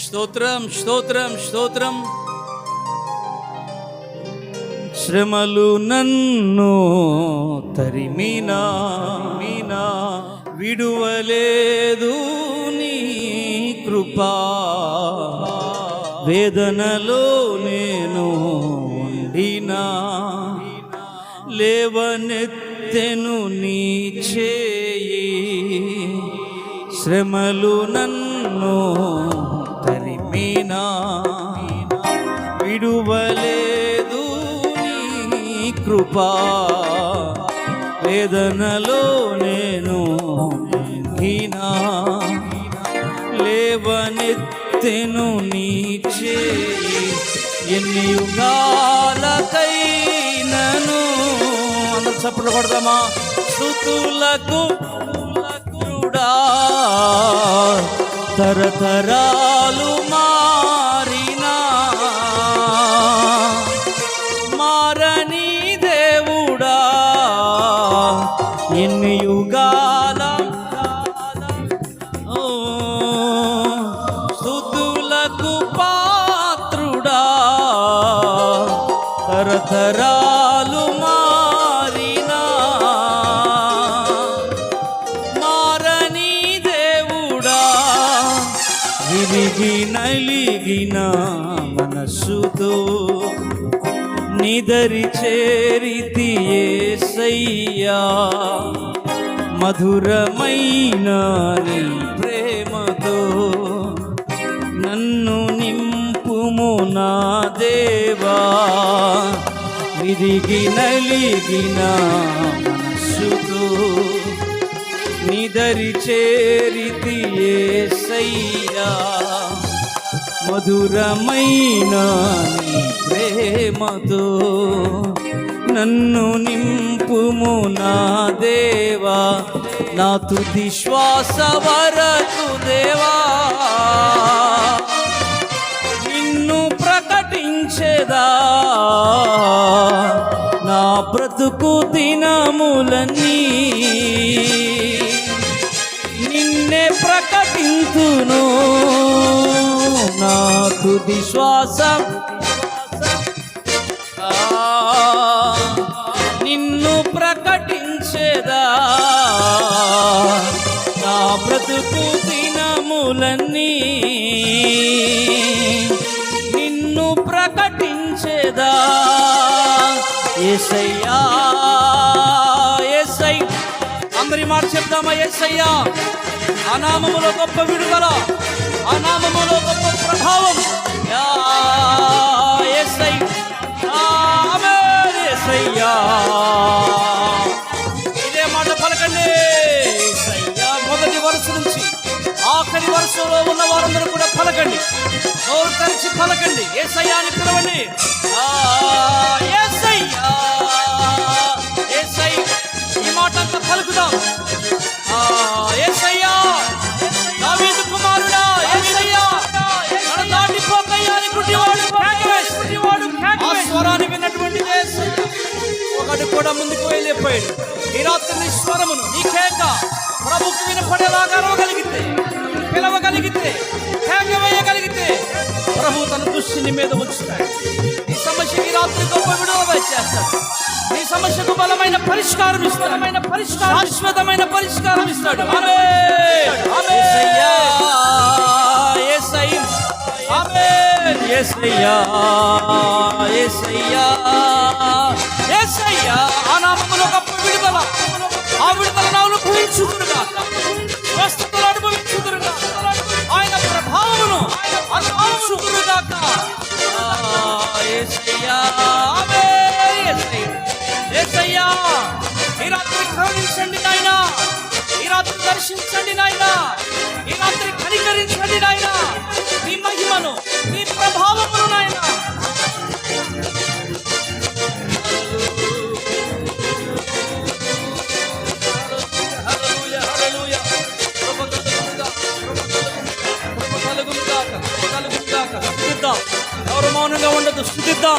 స్తోత్రం స్తోత్రం స్తోత్రం. శ్రమలు నన్ను తరిమినా విడువలేదు నీ కృపా, వేదనలో నేను ఉండినా లేవనెత్తెను నీ చేయి. శ్రమలు నన్ను తరిమినా విడువలేదు నీ కృపా, వేదనలో నేను ఉండినా లేవనెత్తెను నీ చేయి. ఎన్ని యుగాలకైనను అందరూ చప్పట్లు కొడదామా? స్తుతులకు కూడా తరతరాలు మారినా మారని దేవుడా, ఎన్ని యుగాల స్తుతులకు పాత్రుడా, తరతరాలు మారినా మారని దేవుడా, విరిగి నలిగిన మనస్సుతో నిదరి చేరితి యేసయ్యా. మధురమైన నీ ప్రేమతో నన్ను నింపుము నా దేవా. విరిగి నలిగిన మనస్సుతో నిదరి చేరితి యేసయ్యా. మధురమైన నీ ప్రేమతో నన్ను నింపుము నా దేవా. నా తుది శ్వాస వరకు దేవా నిన్ను ప్రకటించేదా. నా బ్రతుకు దినములన్నీ నిన్నే ప్రకటింతును. నా తుది శ్వాస నిన్ను ప్రకటించేదా. నా బ్రతుకు దినములన్నీ నిన్ను ప్రకటించేదా. యేసయ్యా యేసయ్య, అందరి మాట చెప్దామా? యేసయ్యా, ఆ నామములో గొప్ప విడుదల, ఆ నామములో గొప్ప ప్రభావం. యేసయ్య, ఆమేన్. యేసయ్యా, ఇదే మాట పలకండి. యేసయ్యా, మొదటి వరుస నుంచి ఆఖరి వరుసలో ఉన్న వారందరూ కూడా పలకండి, నోరు తెరిచి పలకండి. యేసయ్యా అని పిలవండి. యేసయ్యా యేసయ్య, ఈ మాట అంతా పలుకుదాం. యేసయ్యా, దావీదు కుమారుడా, యేసయ్యా, నన్ను దాటిపోకయ్యా అని గుడ్డివాడు ఆ స్వరాన్ని విన్నటువంటి యేసయ్య ఒకటి కూడా ముందుకు వెళ్ళిపోయాడు. ఈ రాత్రి నీ స్వరమును, నీ కేక ప్రభుకు వినపడేలాగా అరవగలిగితే, పిలవగలిగితే, కేక వేయగలిగితే ప్రభు తన దృష్టిని మీద ఉంచుతాడు. ఈ సమస్యకి రాత్రి గొప్ప విడుదల చేస్తాడు. ఈ సమస్యకు బలమైన పరిష్కారం ఇస్తాడు, శాశ్వతమైన పరిష్కారం ఇస్తాడు. ఆమేన్. యేసయ్యా యేసయ్య, ఆమేన్. యేసయ్యా యేసయ్యా యేసయ్యా, ఆ నామములో గొప్ప విడుదల, ఆ విడుదలను అనుభవించుదురుగాక, స్వస్థతను అనుభవించుదురుగాక, ఆయన ప్రభావమును అనుభవించుదురుగాక. యేసయ్యా, ఆమేన్. యేసయ్య యేసయ్యా, ఈ రాత్రి కరుణించండి నాయనా, ఈ రాత్రి దర్శించండి నాయనా, ఈ రాత్రి కనికరించండి నాయనా. నీ మహిమను, నీ ప్రభావమును నాయనా. ఎవరు మౌనంగా ఉండదు, స్తుతిద్దాం.